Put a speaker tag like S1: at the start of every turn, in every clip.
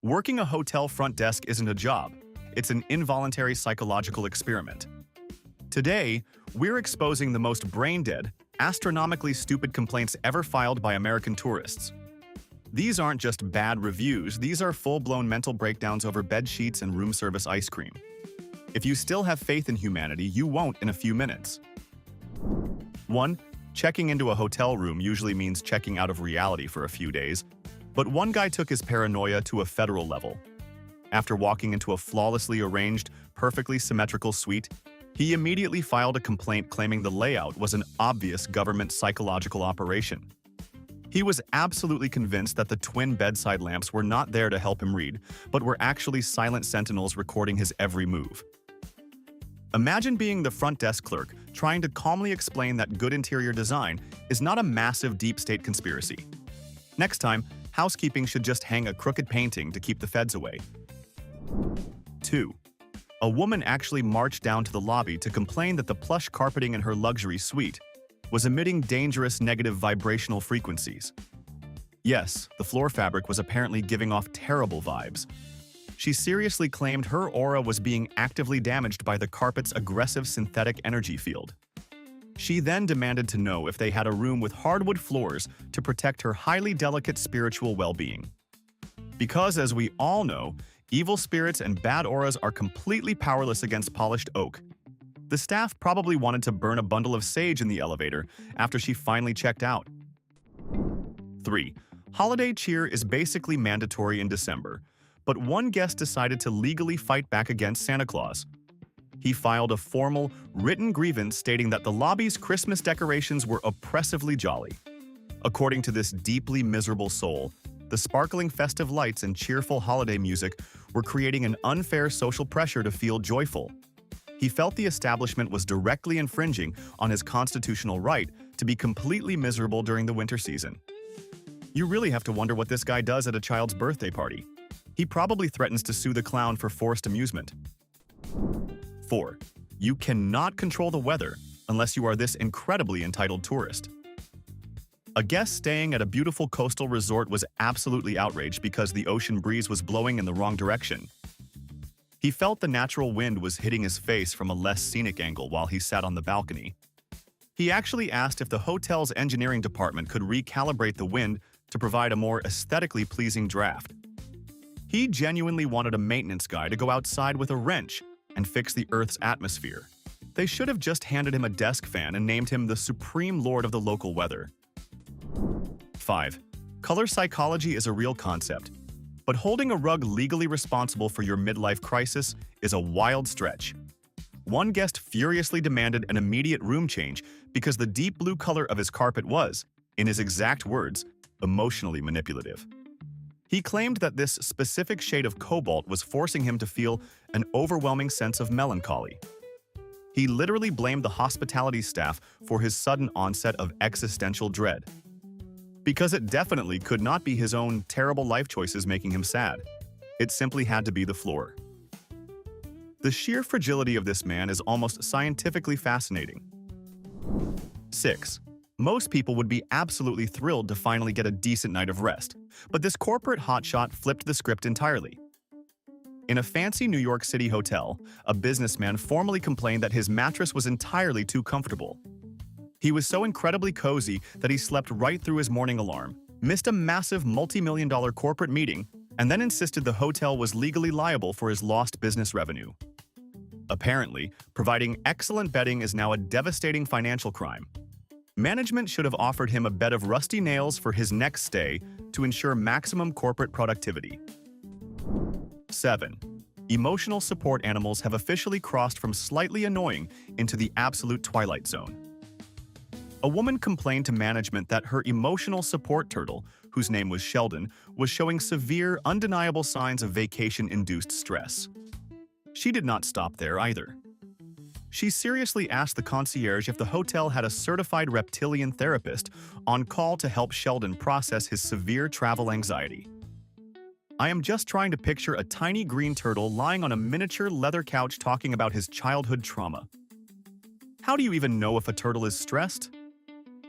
S1: Working a hotel front desk isn't a job, it's an involuntary psychological experiment. Today, we're exposing the most brain-dead, astronomically stupid complaints ever filed by American tourists. These aren't just bad reviews, these are full-blown mental breakdowns over bed sheets and room service ice cream. If you still have faith in humanity, you won't in a few minutes. 1. Checking into a hotel room usually means checking out of reality for a few days, but one guy took his paranoia to a federal level. After walking into a flawlessly arranged, perfectly symmetrical suite, he immediately filed a complaint claiming the layout was an obvious government psychological operation. He was absolutely convinced that the twin bedside lamps were not there to help him read, but were actually silent sentinels recording his every move. Imagine being the front desk clerk trying to calmly explain that good interior design is not a massive deep state conspiracy. Next time, housekeeping should just hang a crooked painting to keep the feds away. 2. A woman actually marched down to the lobby to complain that the plush carpeting in her luxury suite was emitting dangerous negative vibrational frequencies. Yes, the floor fabric was apparently giving off terrible vibes. She seriously claimed her aura was being actively damaged by the carpet's aggressive synthetic energy field. She then demanded to know if they had a room with hardwood floors to protect her highly delicate spiritual well-being. Because, as we all know, evil spirits and bad auras are completely powerless against polished oak. The staff probably wanted to burn a bundle of sage in the elevator after she finally checked out. 3. Holiday cheer is basically mandatory in December, but one guest decided to legally fight back against Santa Claus. He filed a formal, written grievance stating that the lobby's Christmas decorations were oppressively jolly. According to this deeply miserable soul, the sparkling festive lights and cheerful holiday music were creating an unfair social pressure to feel joyful. He felt the establishment was directly infringing on his constitutional right to be completely miserable during the winter season. You really have to wonder what this guy does at a child's birthday party. He probably threatens to sue the clown for forced amusement. 4. You cannot control the weather unless you are this incredibly entitled tourist. A guest staying at a beautiful coastal resort was absolutely outraged because the ocean breeze was blowing in the wrong direction. He felt the natural wind was hitting his face from a less scenic angle while he sat on the balcony. He actually asked if the hotel's engineering department could recalibrate the wind to provide a more aesthetically pleasing draft. He genuinely wanted a maintenance guy to go outside with a wrench and fix the Earth's atmosphere. They should have just handed him a desk fan and named him the supreme lord of the local weather. 5. Color psychology is a real concept, but holding a rug legally responsible for your midlife crisis is a wild stretch. One guest furiously demanded an immediate room change because the deep blue color of his carpet was, in his exact words, emotionally manipulative. He claimed that this specific shade of cobalt was forcing him to feel an overwhelming sense of melancholy. He literally blamed the hospitality staff for his sudden onset of existential dread. Because it definitely could not be his own terrible life choices making him sad. It simply had to be the floor. The sheer fragility of this man is almost scientifically fascinating. 6. Most people would be absolutely thrilled to finally get a decent night of rest, but this corporate hotshot flipped the script entirely. In a fancy New York City hotel, a businessman formally complained that his mattress was entirely too comfortable. He was so incredibly cozy that he slept right through his morning alarm, missed a massive multi-million-dollar corporate meeting, and then insisted the hotel was legally liable for his lost business revenue. Apparently, providing excellent bedding is now a devastating financial crime. Management should have offered him a bed of rusty nails for his next stay to ensure maximum corporate productivity. 7. Emotional support animals have officially crossed from slightly annoying into the absolute twilight zone. A woman complained to management that her emotional support turtle, whose name was Sheldon, was showing severe, undeniable signs of vacation-induced stress. She did not stop there either. She seriously asked the concierge if the hotel had a certified reptilian therapist on call to help Sheldon process his severe travel anxiety. I am just trying to picture a tiny green turtle lying on a miniature leather couch talking about his childhood trauma. How do you even know if a turtle is stressed?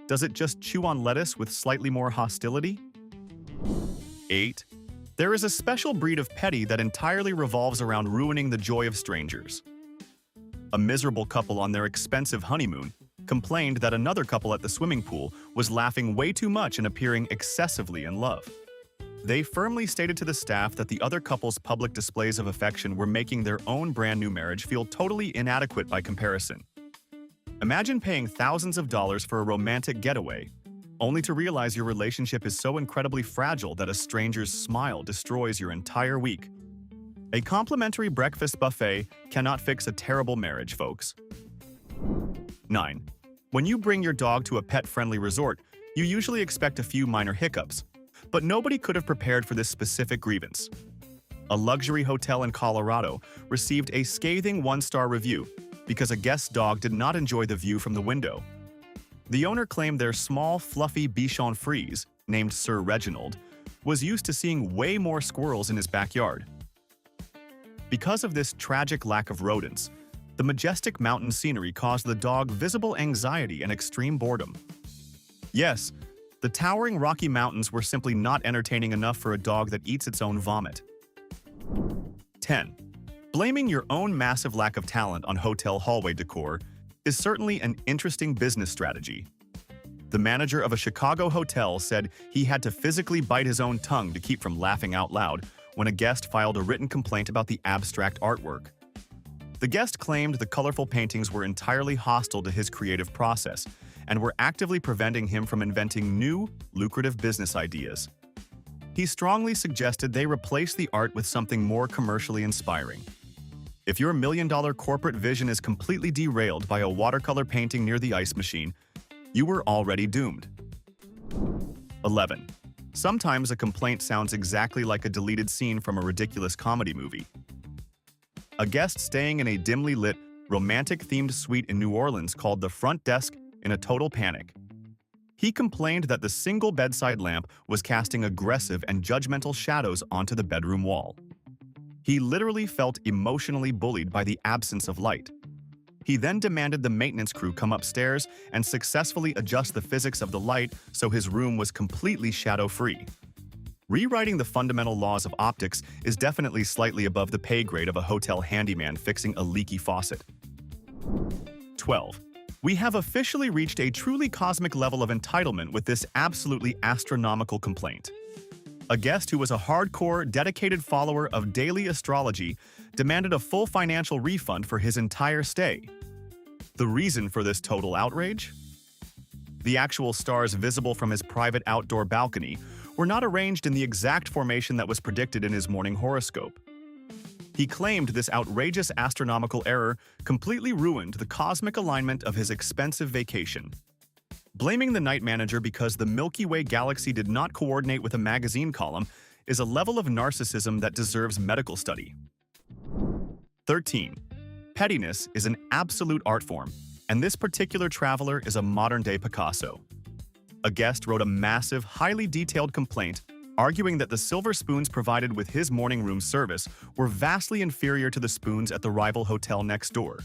S1: Does it just chew on lettuce with slightly more hostility? 8. There is a special breed of petty that entirely revolves around ruining the joy of strangers. A miserable couple on their expensive honeymoon complained that another couple at the swimming pool was laughing way too much and appearing excessively in love. They firmly stated to the staff that the other couple's public displays of affection were making their own brand new marriage feel totally inadequate by comparison. Imagine paying thousands of dollars for a romantic getaway, only to realize your relationship is so incredibly fragile that a stranger's smile destroys your entire week. A complimentary breakfast buffet cannot fix a terrible marriage, folks. 9. When you bring your dog to a pet-friendly resort, you usually expect a few minor hiccups, but nobody could have prepared for this specific grievance. A luxury hotel in Colorado received a scathing one-star review because a guest's dog did not enjoy the view from the window. The owner claimed their small, fluffy Bichon Frise, named Sir Reginald, was used to seeing way more squirrels in his backyard. Because of this tragic lack of rodents, the majestic mountain scenery caused the dog visible anxiety and extreme boredom. Yes, the towering Rocky Mountains were simply not entertaining enough for a dog that eats its own vomit. 10. Blaming your own massive lack of talent on hotel hallway decor is certainly an interesting business strategy. The manager of a Chicago hotel said he had to physically bite his own tongue to keep from laughing out loud when a guest filed a written complaint about the abstract artwork. The guest claimed the colorful paintings were entirely hostile to his creative process and were actively preventing him from inventing new, lucrative business ideas. He strongly suggested they replace the art with something more commercially inspiring. If your million-dollar corporate vision is completely derailed by a watercolor painting near the ice machine, you were already doomed. 11. Sometimes a complaint sounds exactly like a deleted scene from a ridiculous comedy movie. A guest staying in a dimly lit, romantic-themed suite in New Orleans called the front desk in a total panic. He complained that the single bedside lamp was casting aggressive and judgmental shadows onto the bedroom wall. He literally felt emotionally bullied by the absence of light. He then demanded the maintenance crew come upstairs and successfully adjust the physics of the light so his room was completely shadow-free. Rewriting the fundamental laws of optics is definitely slightly above the pay grade of a hotel handyman fixing a leaky faucet. 12. We have officially reached a truly cosmic level of entitlement with this absolutely astronomical complaint. A guest who was a hardcore, dedicated follower of daily astrology demanded a full financial refund for his entire stay. The reason for this total outrage? The actual stars visible from his private outdoor balcony were not arranged in the exact formation that was predicted in his morning horoscope. He claimed this outrageous astronomical error completely ruined the cosmic alignment of his expensive vacation. Blaming the night manager because the Milky Way galaxy did not coordinate with a magazine column is a level of narcissism that deserves medical study. 13. Pettiness is an absolute art form, and this particular traveler is a modern-day Picasso. A guest wrote a massive, highly detailed complaint arguing that the silver spoons provided with his morning room service were vastly inferior to the spoons at the rival hotel next door.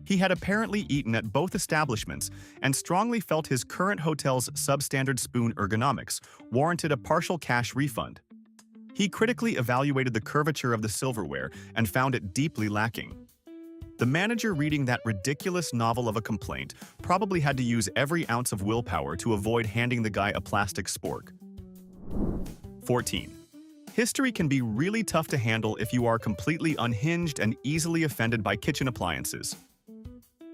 S1: He had apparently eaten at both establishments and strongly felt his current hotel's substandard spoon ergonomics warranted a partial cash refund. He critically evaluated the curvature of the silverware and found it deeply lacking. The manager reading that ridiculous novel of a complaint probably had to use every ounce of willpower to avoid handing the guy a plastic spork. 14. History can be really tough to handle if you are completely unhinged and easily offended by kitchen appliances.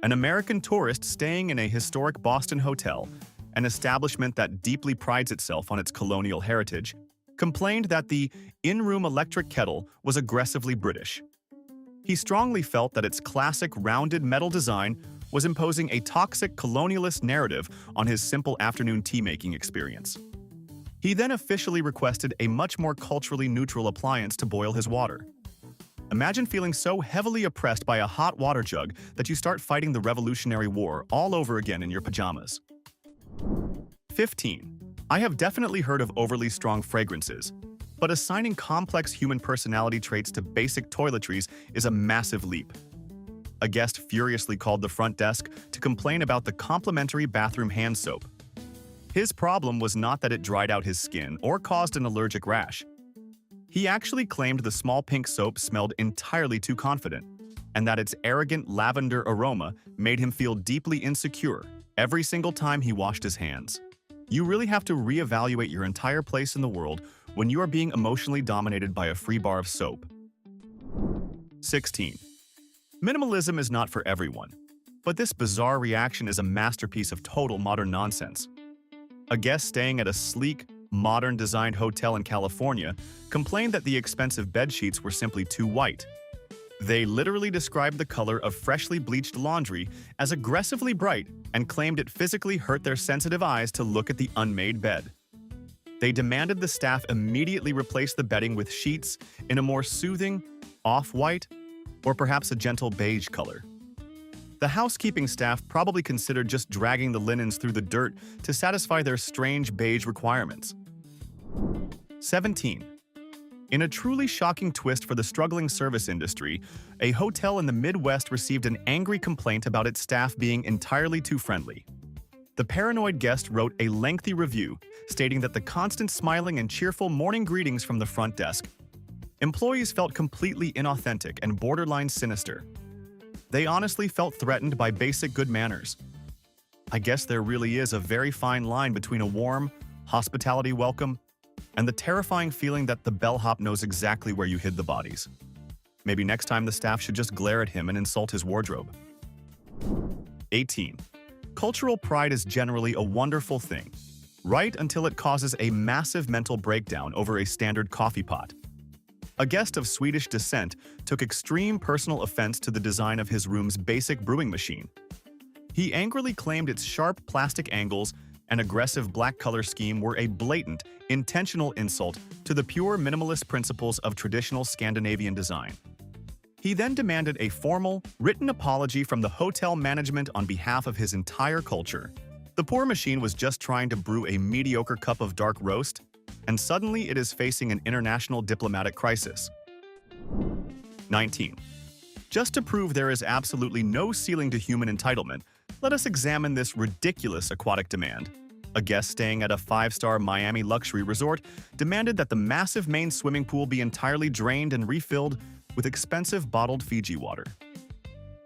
S1: An American tourist staying in a historic Boston hotel, an establishment that deeply prides itself on its colonial heritage, complained that the in-room electric kettle was aggressively British. He strongly felt that its classic rounded metal design was imposing a toxic colonialist narrative on his simple afternoon tea-making experience. He then officially requested a much more culturally neutral appliance to boil his water. Imagine feeling so heavily oppressed by a hot water jug that you start fighting the Revolutionary War all over again in your pajamas. 15. I have definitely heard of overly strong fragrances, but assigning complex human personality traits to basic toiletries is a massive leap. A guest furiously called the front desk to complain about the complimentary bathroom hand soap. His problem was not that it dried out his skin or caused an allergic rash. He actually claimed the small pink soap smelled entirely too confident, and that its arrogant lavender aroma made him feel deeply insecure every single time he washed his hands. You really have to reevaluate your entire place in the world when you are being emotionally dominated by a free bar of soap. 16. Minimalism is not for everyone, but this bizarre reaction is a masterpiece of total modern nonsense. A guest staying at a sleek, modern-designed hotel in California complained that the expensive bed sheets were simply too white. They literally described the color of freshly bleached laundry as aggressively bright and claimed it physically hurt their sensitive eyes to look at the unmade bed. They demanded the staff immediately replace the bedding with sheets in a more soothing, off-white, or perhaps a gentle beige color. The housekeeping staff probably considered just dragging the linens through the dirt to satisfy their strange beige requirements. 17. In a truly shocking twist for the struggling service industry, a hotel in the Midwest received an angry complaint about its staff being entirely too friendly. The paranoid guest wrote a lengthy review, stating that the constant smiling and cheerful morning greetings from the front desk. Employees felt completely inauthentic and borderline sinister. They honestly felt threatened by basic good manners. I guess there really is a very fine line between a warm, hospitality welcome and the terrifying feeling that the bellhop knows exactly where you hid the bodies. Maybe next time the staff should just glare at him and insult his wardrobe. 18. Cultural pride is generally a wonderful thing, right until it causes a massive mental breakdown over a standard coffee pot. A guest of Swedish descent took extreme personal offense to the design of his room's basic brewing machine. He angrily claimed its sharp plastic angles and aggressive black color scheme were a blatant, intentional insult to the pure minimalist principles of traditional Scandinavian design. He then demanded a formal, written apology from the hotel management on behalf of his entire culture. The poor machine was just trying to brew a mediocre cup of dark roast, and suddenly it is facing an international diplomatic crisis. 19. Just to prove there is absolutely no ceiling to human entitlement, let us examine this ridiculous aquatic demand. A guest staying at a 5-star Miami luxury resort demanded that the massive main swimming pool be entirely drained and refilled with expensive bottled Fiji water.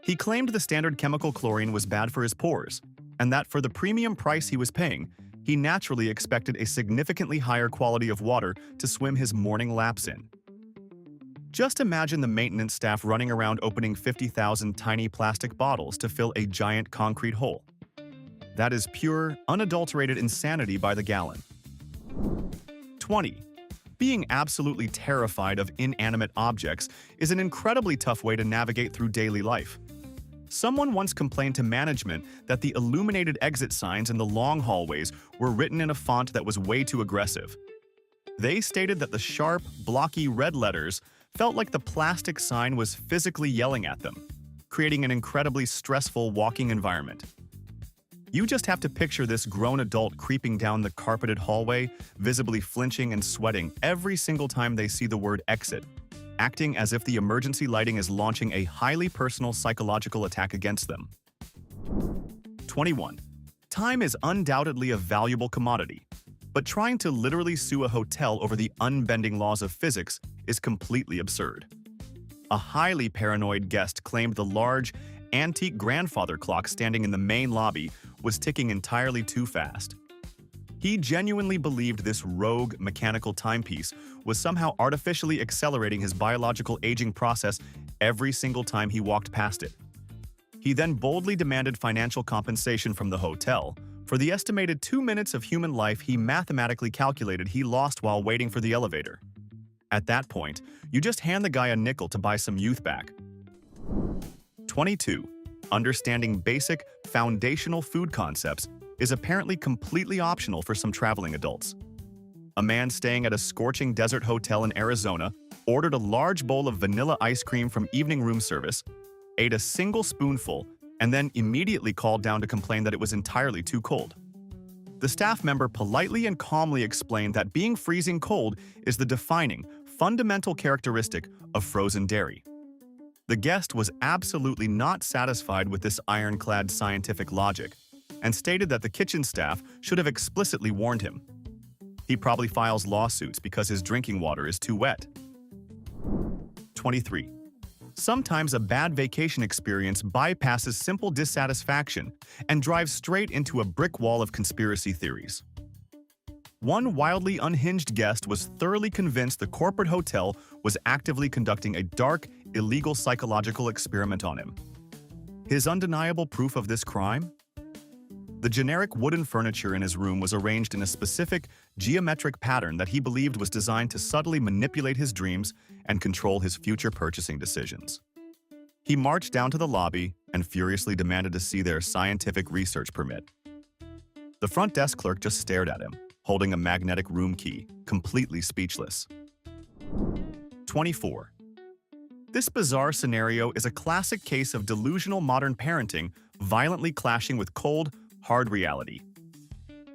S1: He claimed the standard chemical chlorine was bad for his pores, and that for the premium price he was paying, he naturally expected a significantly higher quality of water to swim his morning laps in. Just imagine the maintenance staff running around opening 50,000 tiny plastic bottles to fill a giant concrete hole. That is pure, unadulterated insanity by the gallon. 20. Being absolutely terrified of inanimate objects is an incredibly tough way to navigate through daily life. Someone once complained to management that the illuminated exit signs in the long hallways were written in a font that was way too aggressive. They stated that the sharp, blocky red letters felt like the plastic sign was physically yelling at them, creating an incredibly stressful walking environment. You just have to picture this grown adult creeping down the carpeted hallway, visibly flinching and sweating every single time they see the word exit, acting as if the emergency lighting is launching a highly personal psychological attack against them. 21. Time is undoubtedly a valuable commodity, but trying to literally sue a hotel over the unbending laws of physics is completely absurd. A highly paranoid guest claimed the large, antique grandfather clock standing in the main lobby was ticking entirely too fast. He genuinely believed this rogue mechanical timepiece was somehow artificially accelerating his biological aging process every single time he walked past it. He then boldly demanded financial compensation from the hotel for the estimated 2 minutes of human life he mathematically calculated he lost while waiting for the elevator. At that point, you just hand the guy a nickel to buy some youth back. 22. Understanding basic, foundational food concepts is apparently completely optional for some traveling adults. A man staying at a scorching desert hotel in Arizona ordered a large bowl of vanilla ice cream from evening room service, ate a single spoonful, and then immediately called down to complain that it was entirely too cold. The staff member politely and calmly explained that being freezing cold is the defining, fundamental characteristic of frozen dairy. The guest was absolutely not satisfied with this ironclad scientific logic and stated that the kitchen staff should have explicitly warned him. He probably files lawsuits because his drinking water is too wet. 23. Sometimes a bad vacation experience bypasses simple dissatisfaction and drives straight into a brick wall of conspiracy theories. One wildly unhinged guest was thoroughly convinced the corporate hotel was actively conducting a dark, illegal psychological experiment on him. His undeniable proof of this crime? The generic wooden furniture in his room was arranged in a specific, geometric pattern that he believed was designed to subtly manipulate his dreams and control his future purchasing decisions. He marched down to the lobby and furiously demanded to see their scientific research permit. The front desk clerk just stared at him, holding a magnetic room key, completely speechless. 24. This bizarre scenario is a classic case of delusional modern parenting violently clashing with cold, hard reality.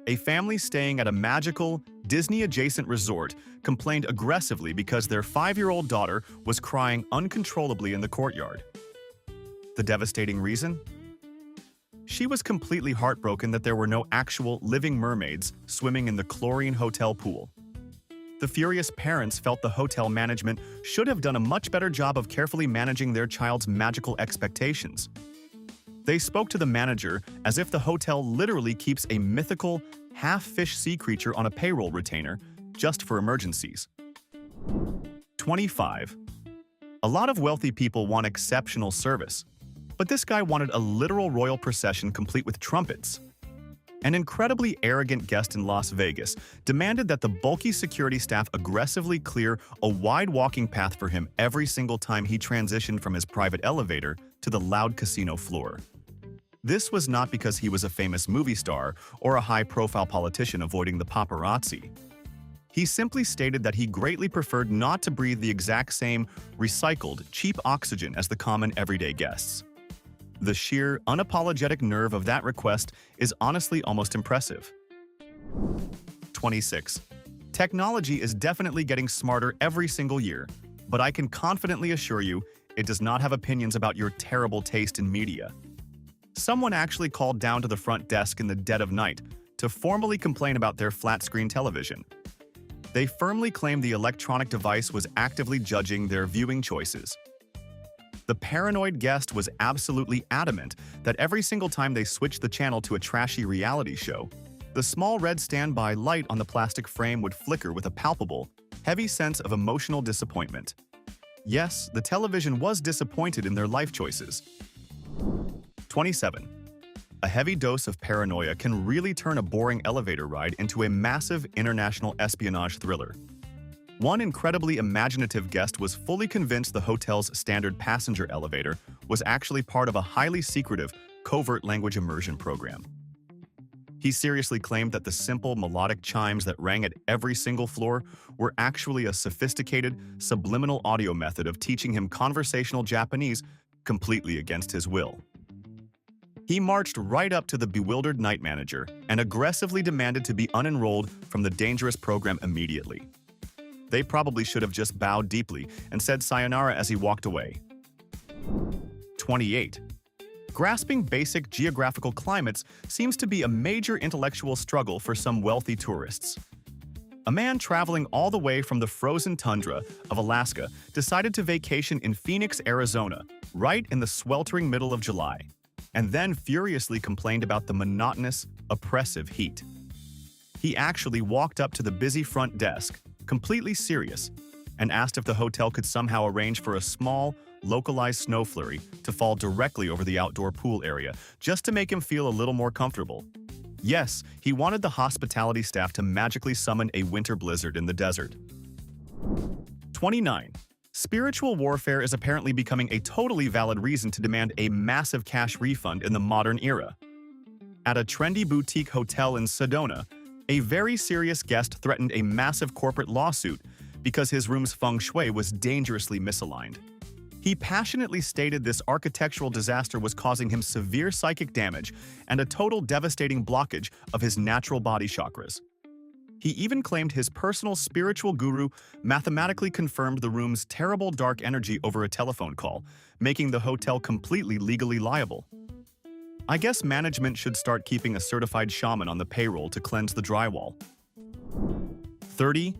S1: A family staying at a magical, Disney-adjacent resort complained aggressively because their 5-year-old daughter was crying uncontrollably in the courtyard. The devastating reason? She was completely heartbroken that there were no actual living mermaids swimming in the chlorine hotel pool. The furious parents felt the hotel management should have done a much better job of carefully managing their child's magical expectations. They spoke to the manager as if the hotel literally keeps a mythical, half-fish sea creature on a payroll retainer just for emergencies. 25. A lot of wealthy people want exceptional service, but this guy wanted a literal royal procession complete with trumpets. An incredibly arrogant guest in Las Vegas demanded that the bulky security staff aggressively clear a wide walking path for him every single time he transitioned from his private elevator to the loud casino floor. This was not because he was a famous movie star or a high-profile politician avoiding the paparazzi. He simply stated that he greatly preferred not to breathe the exact same recycled, cheap oxygen as the common everyday guests. The sheer, unapologetic nerve of that request is honestly almost impressive. 26. Technology is definitely getting smarter every single year, but I can confidently assure you it does not have opinions about your terrible taste in media. Someone actually called down to the front desk in the dead of night to formally complain about their flat-screen television. They firmly claimed the electronic device was actively judging their viewing choices. The paranoid guest was absolutely adamant that every single time they switched the channel to a trashy reality show, the small red standby light on the plastic frame would flicker with a palpable, heavy sense of emotional disappointment. Yes, the television was disappointed in their life choices. 27. A heavy dose of paranoia can really turn a boring elevator ride into a massive international espionage thriller. One incredibly imaginative guest was fully convinced the hotel's standard passenger elevator was actually part of a highly secretive, covert language immersion program. He seriously claimed that the simple melodic chimes that rang at every single floor were actually a sophisticated, subliminal audio method of teaching him conversational Japanese completely against his will. He marched right up to the bewildered night manager and aggressively demanded to be unenrolled from the dangerous program immediately. They probably should have just bowed deeply and said sayonara as he walked away. 28. Grasping basic geographical climates seems to be a major intellectual struggle for some wealthy tourists. A man traveling all the way from the frozen tundra of Alaska decided to vacation in Phoenix, Arizona, right in the sweltering middle of July, and then furiously complained about the monotonous, oppressive heat. He actually walked up to the busy front desk, completely serious, and asked if the hotel could somehow arrange for a small, localized snow flurry to fall directly over the outdoor pool area, just to make him feel a little more comfortable. Yes, he wanted the hospitality staff to magically summon a winter blizzard in the desert. 29. Spiritual warfare is apparently becoming a totally valid reason to demand a massive cash refund in the modern era. At a trendy boutique hotel in Sedona, a very serious guest threatened a massive corporate lawsuit because his room's feng shui was dangerously misaligned. He passionately stated this architectural disaster was causing him severe psychic damage and a total devastating blockage of his natural body chakras. He even claimed his personal spiritual guru mathematically confirmed the room's terrible dark energy over a telephone call, making the hotel completely legally liable. I guess management should start keeping a certified shaman on the payroll to cleanse the drywall. 30.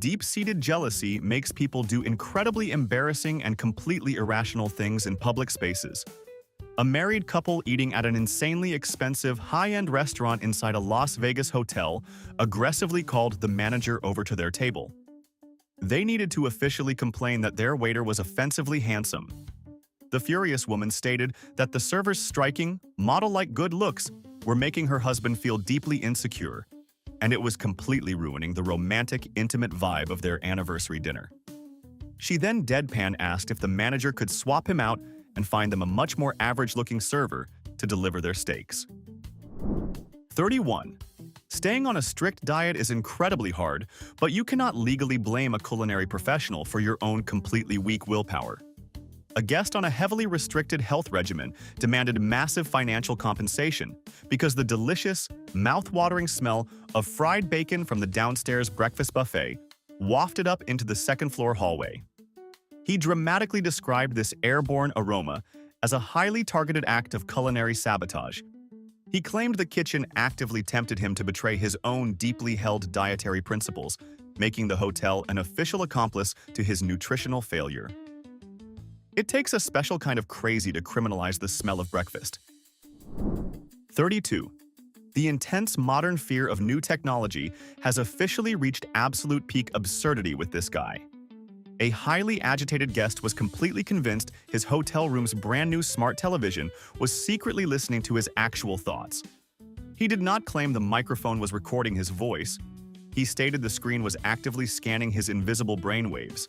S1: deep-seated jealousy makes people do incredibly embarrassing and completely irrational things in public spaces. A married couple eating at an insanely expensive, high-end restaurant inside a Las Vegas hotel aggressively called the manager over to their table. They needed to officially complain that their waiter was offensively handsome. The furious woman stated that the server's striking, model-like good looks were making her husband feel deeply insecure, and it was completely ruining the romantic, intimate vibe of their anniversary dinner. She then deadpan asked if the manager could swap him out and find them a much more average-looking server to deliver their steaks. 31. Staying on a strict diet is incredibly hard, but you cannot legally blame a culinary professional for your own completely weak willpower. A guest on a heavily restricted health regimen demanded massive financial compensation because the delicious, mouth-watering smell of fried bacon from the downstairs breakfast buffet wafted up into the second-floor hallway. He dramatically described this airborne aroma as a highly targeted act of culinary sabotage. He claimed the kitchen actively tempted him to betray his own deeply held dietary principles, making the hotel an official accomplice to his nutritional failure. It takes a special kind of crazy to criminalize the smell of breakfast. 32. The intense modern fear of new technology has officially reached absolute peak absurdity with this guy. A highly agitated guest was completely convinced his hotel room's brand new smart television was secretly listening to his actual thoughts. He did not claim the microphone was recording his voice. He stated the screen was actively scanning his invisible brainwaves.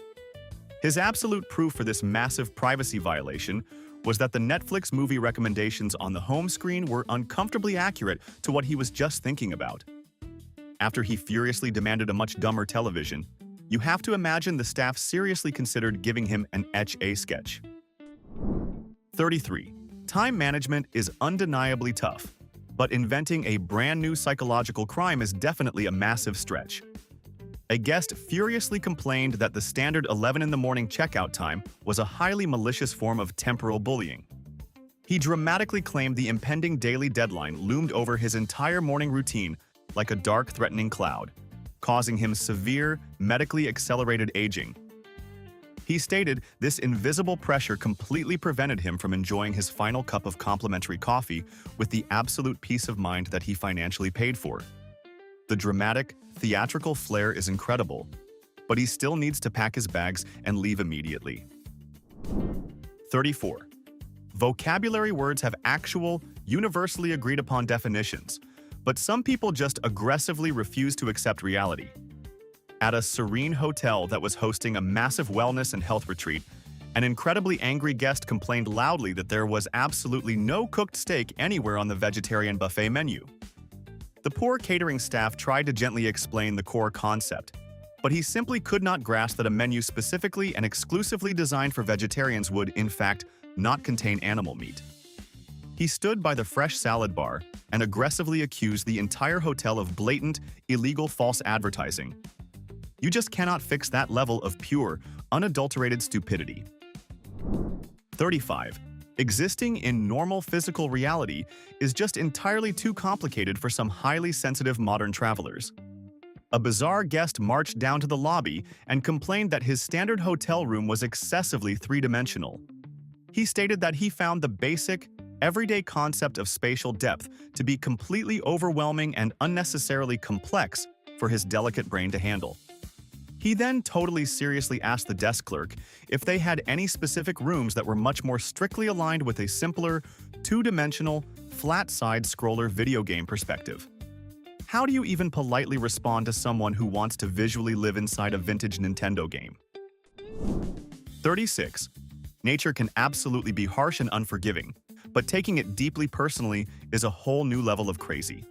S1: His absolute proof for this massive privacy violation was that the Netflix movie recommendations on the home screen were uncomfortably accurate to what he was just thinking about. After he furiously demanded a much dumber television, you have to imagine the staff seriously considered giving him an Etch-A sketch. 33. Time management is undeniably tough, but inventing a brand new psychological crime is definitely a massive stretch. A guest furiously complained that the standard 11 in the morning checkout time was a highly malicious form of temporal bullying. He dramatically claimed the impending daily deadline loomed over his entire morning routine like a dark, threatening cloud, causing him severe, medically accelerated aging. He stated this invisible pressure completely prevented him from enjoying his final cup of complimentary coffee with the absolute peace of mind that he financially paid for. The dramatic, theatrical flair is incredible, but he still needs to pack his bags and leave immediately. 34. Vocabulary words have actual, universally agreed upon definitions, but some people just aggressively refuse to accept reality. At a serene hotel that was hosting a massive wellness and health retreat, an incredibly angry guest complained loudly that there was absolutely no cooked steak anywhere on the vegetarian buffet menu. The poor catering staff tried to gently explain the core concept, but he simply could not grasp that a menu specifically and exclusively designed for vegetarians would, in fact, not contain animal meat. He stood by the fresh salad bar and aggressively accused the entire hotel of blatant, illegal false advertising. You just cannot fix that level of pure, unadulterated stupidity. 35. Existing in normal physical reality is just entirely too complicated for some highly sensitive modern travelers. A bizarre guest marched down to the lobby and complained that his standard hotel room was excessively three-dimensional. He stated that he found the basic, everyday concept of spatial depth to be completely overwhelming and unnecessarily complex for his delicate brain to handle. He then totally seriously asked the desk clerk if they had any specific rooms that were much more strictly aligned with a simpler, two-dimensional, flat-side scroller video game perspective. How do you even politely respond to someone who wants to visually live inside a vintage Nintendo game? 36. Nature can absolutely be harsh and unforgiving, but taking it deeply personally is a whole new level of crazy.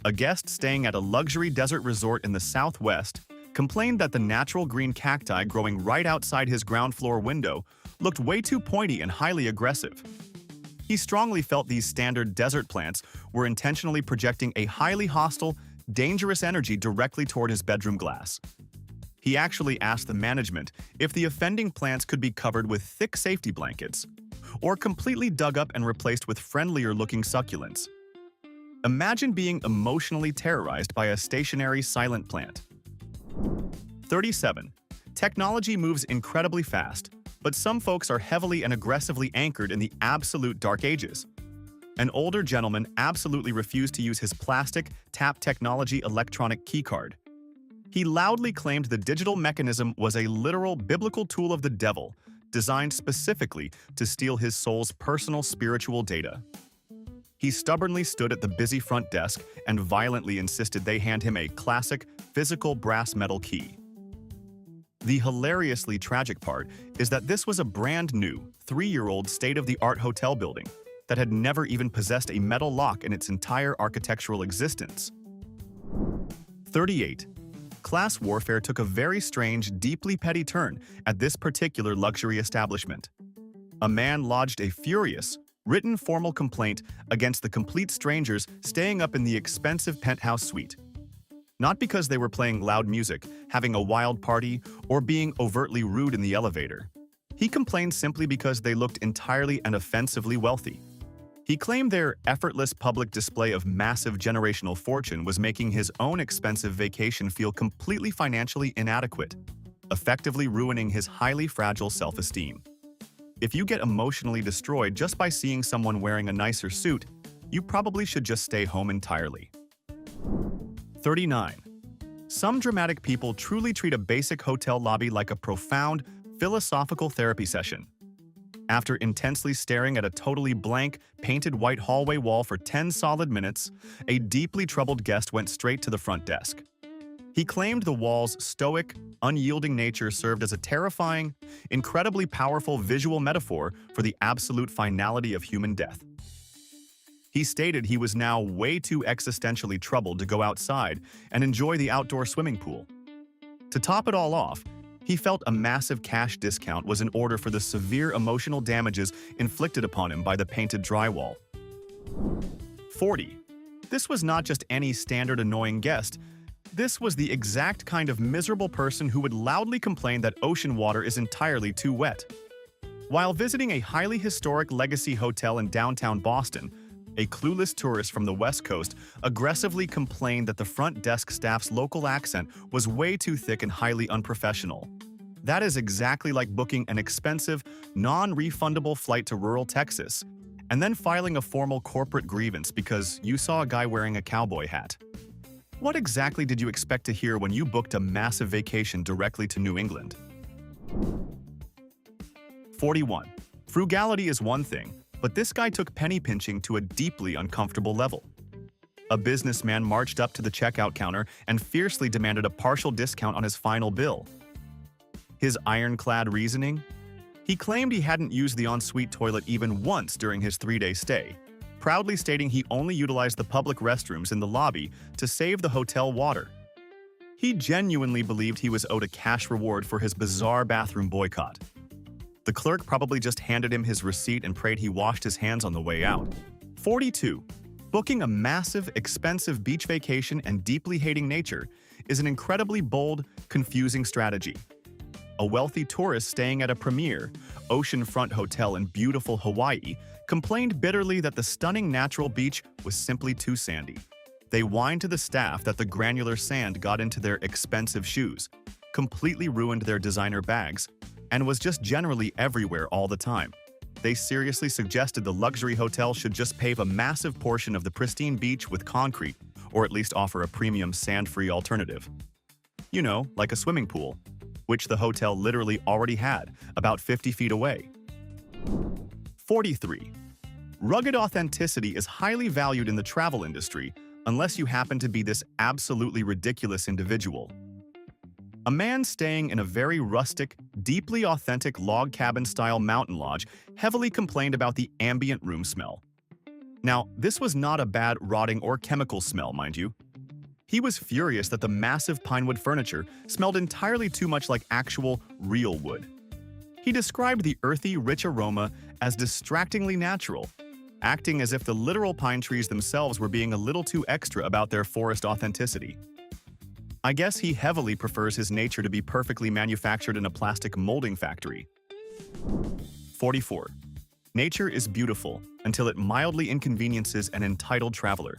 S1: A guest staying at a luxury desert resort in the Southwest complained that the natural green cacti growing right outside his ground floor window looked way too pointy and highly aggressive. He strongly felt these standard desert plants were intentionally projecting a highly hostile, dangerous energy directly toward his bedroom glass. He actually asked the management if the offending plants could be covered with thick safety blankets, or completely dug up and replaced with friendlier-looking succulents. Imagine being emotionally terrorized by a stationary silent plant. 37. Technology moves incredibly fast, but some folks are heavily and aggressively anchored in the absolute dark ages. An older gentleman absolutely refused to use his plastic, tap technology electronic keycard. He loudly claimed the digital mechanism was a literal biblical tool of the devil, designed specifically to steal his soul's personal spiritual data. He stubbornly stood at the busy front desk and violently insisted they hand him a classic, physical brass metal key. The hilariously tragic part is that this was a brand new, 3-year-old state-of-the-art hotel building that had never even possessed a metal lock in its entire architectural existence. 38. Class warfare took a very strange, deeply petty turn at this particular luxury establishment. A man lodged a furious, written formal complaint against the complete strangers staying up in the expensive penthouse suite. Not because they were playing loud music, having a wild party, or being overtly rude in the elevator. He complained simply because they looked entirely and offensively wealthy. He claimed their effortless public display of massive generational fortune was making his own expensive vacation feel completely financially inadequate, effectively ruining his highly fragile self-esteem. If you get emotionally destroyed just by seeing someone wearing a nicer suit, you probably should just stay home entirely. 39. Some dramatic people truly treat a basic hotel lobby like a profound, philosophical therapy session. After intensely staring at a totally blank, painted white hallway wall for 10 solid minutes, a deeply troubled guest went straight to the front desk. He claimed the wall's stoic, unyielding nature served as a terrifying, incredibly powerful visual metaphor for the absolute finality of human death. He stated he was now way too existentially troubled to go outside and enjoy the outdoor swimming pool. To top it all off, he felt a massive cash discount was in order for the severe emotional damages inflicted upon him by the painted drywall. 40. This was not just any standard annoying guest. This was the exact kind of miserable person who would loudly complain that ocean water is entirely too wet. While visiting a highly historic legacy hotel in downtown Boston, a clueless tourist from the West Coast aggressively complained that the front desk staff's local accent was way too thick and highly unprofessional. That is exactly like booking an expensive, non-refundable flight to rural Texas and then filing a formal corporate grievance because you saw a guy wearing a cowboy hat. What exactly did you expect to hear when you booked a massive vacation directly to New England? 41. Frugality is one thing, but this guy took penny pinching to a deeply uncomfortable level. A businessman marched up to the checkout counter and fiercely demanded a partial discount on his final bill. His ironclad reasoning? He claimed he hadn't used the ensuite toilet even once during his 3-day stay, proudly stating he only utilized the public restrooms in the lobby to save the hotel water. He genuinely believed he was owed a cash reward for his bizarre bathroom boycott. The clerk probably just handed him his receipt and prayed he washed his hands on the way out. 42. Booking a massive, expensive beach vacation and deeply hating nature is an incredibly bold, confusing strategy. A wealthy tourist staying at a premier, oceanfront hotel in beautiful Hawaii complained bitterly that the stunning natural beach was simply too sandy. They whined to the staff that the granular sand got into their expensive shoes, completely ruined their designer bags, and was just generally everywhere all the time. They seriously suggested the luxury hotel should just pave a massive portion of the pristine beach with concrete, or at least offer a premium sand-free alternative. You know, like a swimming pool, which the hotel literally already had, about 50 feet away. 43. Rugged authenticity is highly valued in the travel industry, unless you happen to be this absolutely ridiculous individual. A man staying in a very rustic, deeply authentic log cabin-style mountain lodge heavily complained about the ambient room smell. Now, this was not a bad rotting or chemical smell, mind you. He was furious that the massive pinewood furniture smelled entirely too much like actual, real wood. He described the earthy, rich aroma as distractingly natural, acting as if the literal pine trees themselves were being a little too extra about their forest authenticity. I guess he heavily prefers his nature to be perfectly manufactured in a plastic molding factory. 44. Nature is beautiful until it mildly inconveniences an entitled traveler.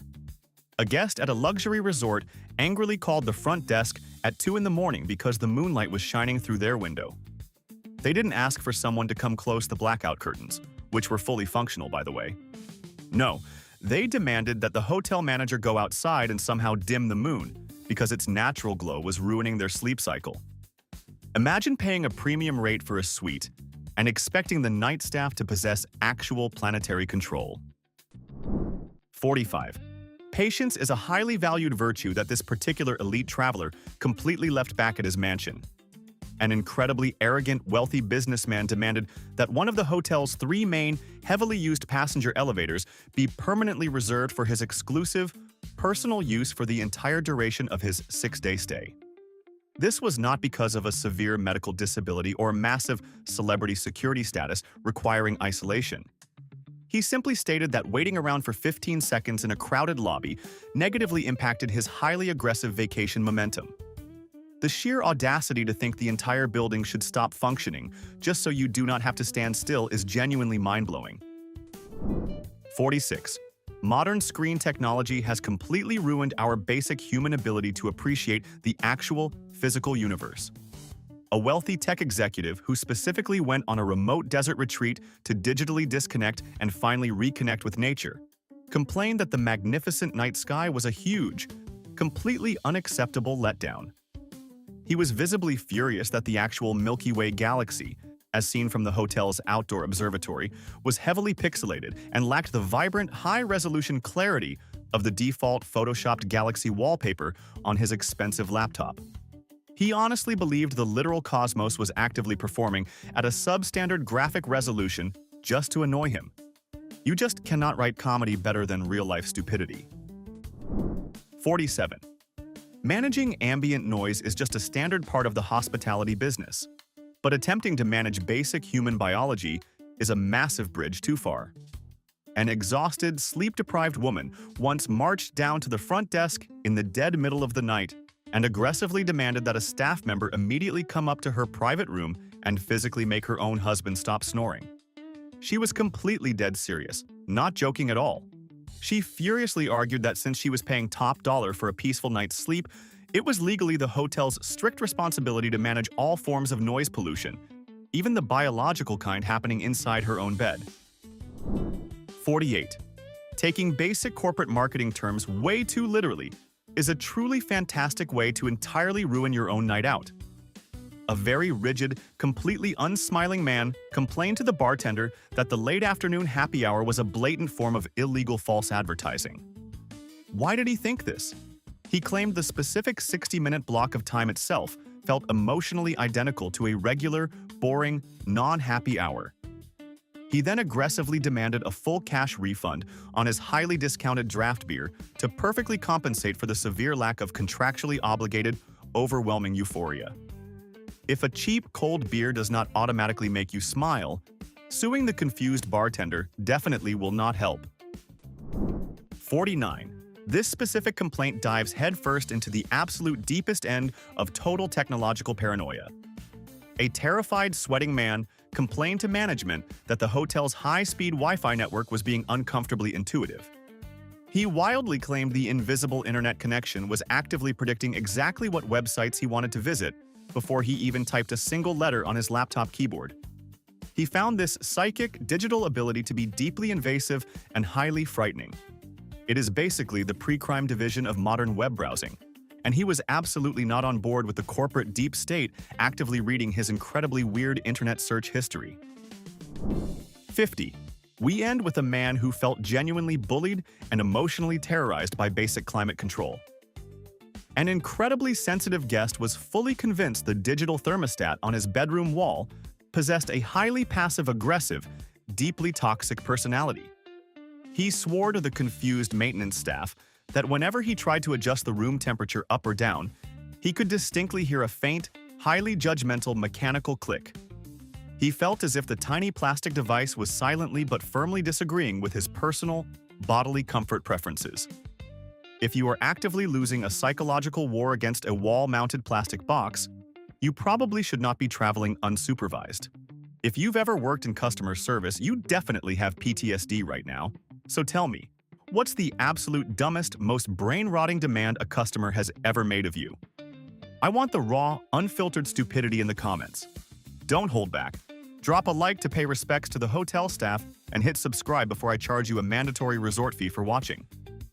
S1: A guest at a luxury resort angrily called the front desk at 2 in the morning because the moonlight was shining through their window. They didn't ask for someone to come close the blackout curtains, which were fully functional, by the way. No, they demanded that the hotel manager go outside and somehow dim the moon because its natural glow was ruining their sleep cycle. Imagine paying a premium rate for a suite and expecting the night staff to possess actual planetary control. 45. Patience is a highly valued virtue that this particular elite traveler completely left back at his mansion. An incredibly arrogant, wealthy businessman demanded that one of the hotel's 3 main, heavily used passenger elevators be permanently reserved for his exclusive, personal use for the entire duration of his 6-day stay. This was not because of a severe medical disability or massive celebrity security status requiring isolation. He simply stated that waiting around for 15 seconds in a crowded lobby negatively impacted his highly aggressive vacation momentum. The sheer audacity to think the entire building should stop functioning just so you do not have to stand still is genuinely mind-blowing. 46. Modern screen technology has completely ruined our basic human ability to appreciate the actual, physical universe. A wealthy tech executive who specifically went on a remote desert retreat to digitally disconnect and finally reconnect with nature, complained that the magnificent night sky was a huge, completely unacceptable letdown. He was visibly furious that the actual Milky Way galaxy, as seen from the hotel's outdoor observatory, was heavily pixelated and lacked the vibrant, high-resolution clarity of the default photoshopped galaxy wallpaper on his expensive laptop. He honestly believed the literal cosmos was actively performing at a substandard graphic resolution just to annoy him. You just cannot write comedy better than real-life stupidity. 47. Managing ambient noise is just a standard part of the hospitality business, but attempting to manage basic human biology is a massive bridge too far. An exhausted, sleep-deprived woman once marched down to the front desk in the dead middle of the night and aggressively demanded that a staff member immediately come up to her private room and physically make her own husband stop snoring. She was completely dead serious, not joking at all. She furiously argued that since she was paying top dollar for a peaceful night's sleep, it was legally the hotel's strict responsibility to manage all forms of noise pollution, even the biological kind happening inside her own bed. 48. Taking basic corporate marketing terms way too literally is a truly fantastic way to entirely ruin your own night out. A very rigid, completely unsmiling man complained to the bartender that the late afternoon happy hour was a blatant form of illegal false advertising. Why did he think this? He claimed the specific 60-minute block of time itself felt emotionally identical to a regular, boring, non-happy hour. He then aggressively demanded a full cash refund on his highly discounted draft beer to perfectly compensate for the severe lack of contractually obligated, overwhelming euphoria. If a cheap, cold beer does not automatically make you smile, suing the confused bartender definitely will not help. 49. This specific complaint dives headfirst into the absolute deepest end of total technological paranoia. A terrified, sweating man complained to management that the hotel's high-speed Wi-Fi network was being uncomfortably intuitive. He wildly claimed the invisible internet connection was actively predicting exactly what websites he wanted to visit before he even typed a single letter on his laptop keyboard. He found this psychic, digital ability to be deeply invasive and highly frightening. It is basically the pre-crime division of modern web browsing, and he was absolutely not on board with the corporate deep state actively reading his incredibly weird internet search history. 50. We end with a man who felt genuinely bullied and emotionally terrorized by basic climate control. An incredibly sensitive guest was fully convinced the digital thermostat on his bedroom wall possessed a highly passive-aggressive, deeply toxic personality. He swore to the confused maintenance staff that whenever he tried to adjust the room temperature up or down, he could distinctly hear a faint, highly judgmental mechanical click. He felt as if the tiny plastic device was silently but firmly disagreeing with his personal, bodily comfort preferences. If you are actively losing a psychological war against a wall-mounted plastic box, you probably should not be traveling unsupervised. If you've ever worked in customer service, you definitely have PTSD right now. So tell me, what's the absolute dumbest, most brain-rotting demand a customer has ever made of you? I want the raw, unfiltered stupidity in the comments. Don't hold back. Drop a like to pay respects to the hotel staff and hit subscribe before I charge you a mandatory resort fee for watching.